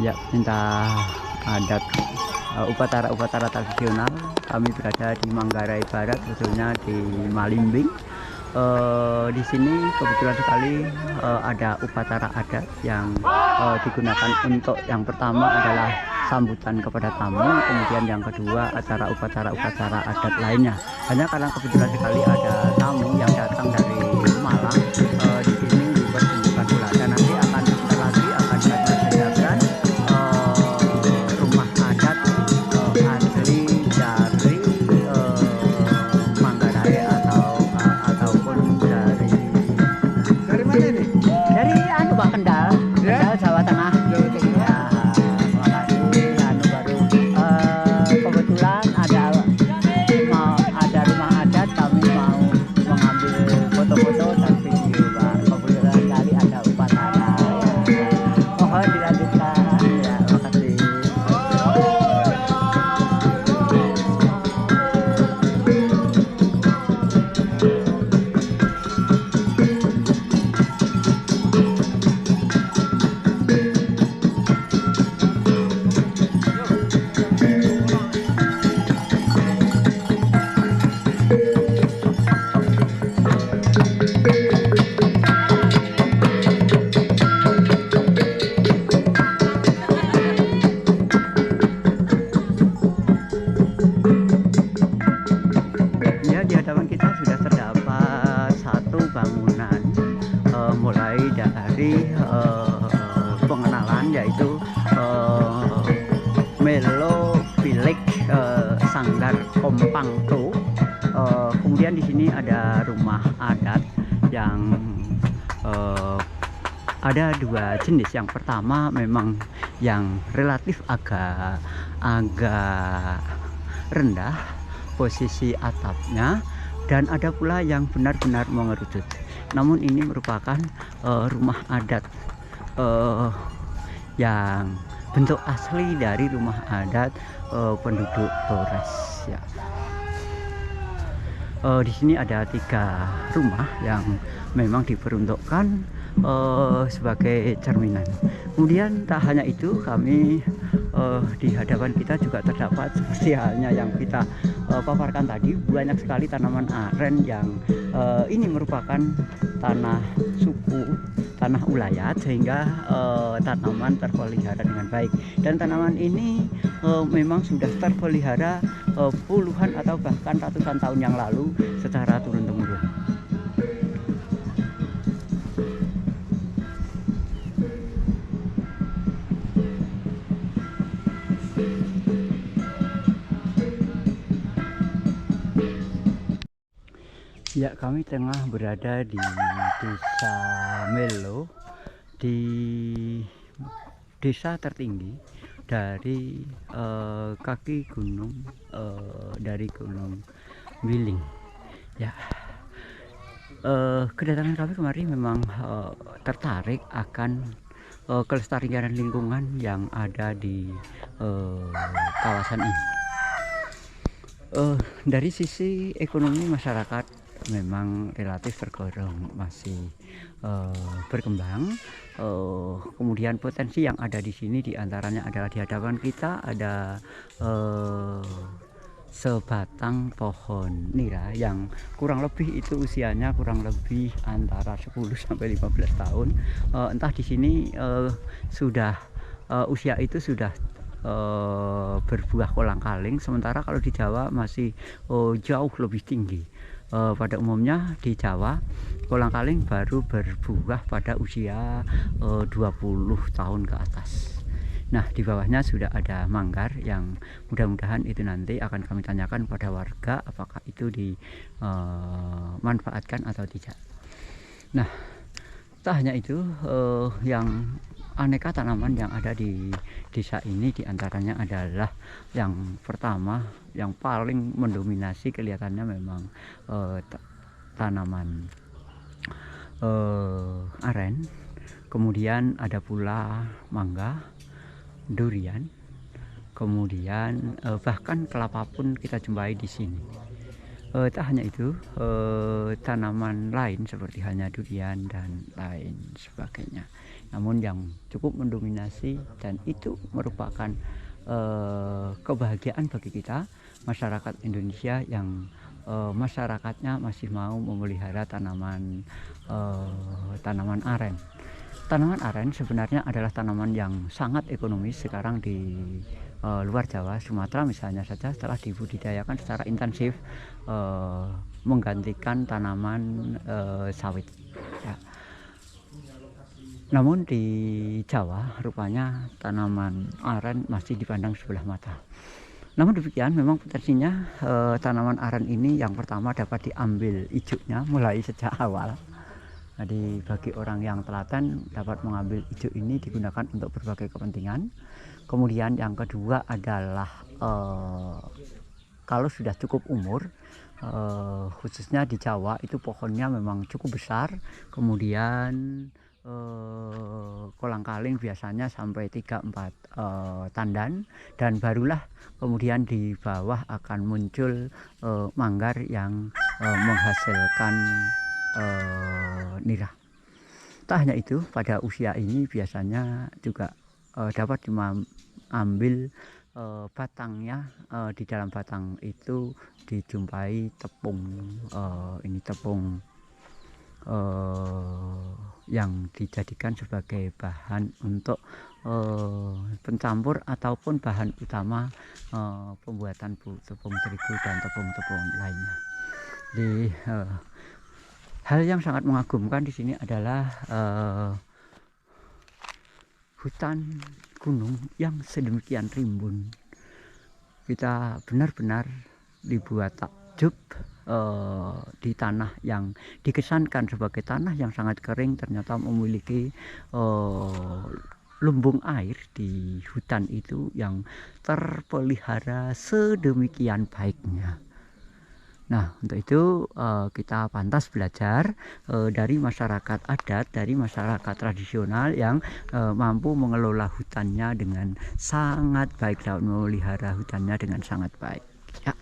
Ya, minta adat upacara tradisional. Kami berada di Manggarai Barat, khususnya di Malimbing. Di sini kebetulan sekali ada upacara adat yang digunakan untuk yang pertama adalah sambutan kepada tamu, kemudian yang kedua acara upacara adat lainnya. Hanya karena kebetulan sekali ada tamu yang datang dari Malang, di sini dipertunjukkan pula, dan nanti akan sebentar lagi akan kami sediakan rumah adat asli dari Manggarai ataupun dari Dari mana ini? Pak Kendal, Ya? Kendal Jawa Tengah. Jawa Tengah. Ya, terima kasih. Baru kebetulan ada rumah adat, kami mau mengambil foto-foto dan video, Pak. Kebetulan kali ada upacara. Ya. Mohon dilanjutkan. Ya, terima kasih. Ya, di hadapan kita sudah terdapat satu bangunan, mulai dari pengenalan, yaitu Melo Village Sanggar Kompangto. Kemudian di sini ada rumah adat yang ada dua jenis. Yang pertama memang yang relatif agak rendah posisi atapnya, dan ada pula yang benar-benar mengerucut. Namun ini merupakan rumah adat yang bentuk asli dari rumah adat penduduk Flores. Ya. Di sini ada 3 rumah yang memang diperuntukkan sebagai cerminan. Kemudian tak hanya itu, kami di hadapan kita juga terdapat seperti halnya yang kita paparkan tadi, banyak sekali tanaman aren yang ini merupakan tanah suku, tanah ulayat, sehingga tanaman terpelihara dengan baik. Dan tanaman ini memang sudah terpelihara puluhan atau bahkan ratusan tahun yang lalu secara turun-temurun. Ya, kami tengah berada di Desa Melo, di desa tertinggi dari kaki gunung, dari Gunung Wiling. Ya, kedatangan kami kemarin memang tertarik akan kelestarian lingkungan yang ada di kawasan ini. Dari sisi ekonomi masyarakat memang relatif tergolong masih berkembang. Kemudian potensi yang ada di sini diantaranya adalah di hadapan kita ada sebatang pohon nira yang kurang lebih itu usianya kurang lebih antara 10 sampai 15 tahun. Entah di sini sudah usia itu sudah berbuah kolang-kaling, sementara kalau di Jawa masih jauh lebih tinggi. Pada umumnya di Jawa kolang-kaling baru berbuah pada usia 20 tahun ke atas. Nah, di bawahnya sudah ada manggar yang mudah-mudahan itu nanti akan kami tanyakan pada warga apakah itu dimanfaatkan atau tidak. Nah, tak hanya itu, yang aneka tanaman yang ada di desa ini diantaranya adalah yang pertama, yang paling mendominasi kelihatannya memang tanaman aren. Kemudian ada pula mangga, durian, kemudian bahkan kelapa pun kita jumpai di sini. Tak hanya itu, tanaman lain seperti halnya durian dan lain sebagainya namun yang cukup mendominasi dan itu merupakan kebahagiaan bagi kita masyarakat Indonesia yang masyarakatnya masih mau memelihara tanaman aren. Tanaman aren sebenarnya adalah tanaman yang sangat ekonomis sekarang di luar Jawa, Sumatera misalnya saja telah dibudidayakan secara intensif menggantikan tanaman sawit. Ya. Namun di Jawa rupanya tanaman aren masih dipandang sebelah mata. Namun demikian memang potensinya tanaman aren ini yang pertama dapat diambil ijunya mulai sejak awal. Jadi bagi orang yang telaten dapat mengambil ijuk ini digunakan untuk berbagai kepentingan. Kemudian yang kedua adalah kalau sudah cukup umur, khususnya di Jawa itu pohonnya memang cukup besar. Kemudian kolang-kaling biasanya sampai 3-4 tandan, dan barulah kemudian di bawah akan muncul manggar yang menghasilkan nirah. Tak hanya itu, pada usia ini biasanya juga dapat diambil batangnya. Di dalam batang itu dijumpai tepung, ini tepung yang dijadikan sebagai bahan untuk pencampur ataupun bahan utama pembuatan tepung terigu dan tepung-tepung lainnya. Di hal yang sangat mengagumkan di sini adalah hutan gunung yang sedemikian rimbun. Kita benar-benar dibuat takjub di tanah yang dikesankan sebagai tanah yang sangat kering, ternyata memiliki lumbung air di hutan itu yang terpelihara sedemikian baiknya. Nah, untuk itu kita pantas belajar dari masyarakat adat, dari masyarakat tradisional yang mampu mengelola hutannya dengan sangat baik dan memelihara hutannya dengan sangat baik. Ya.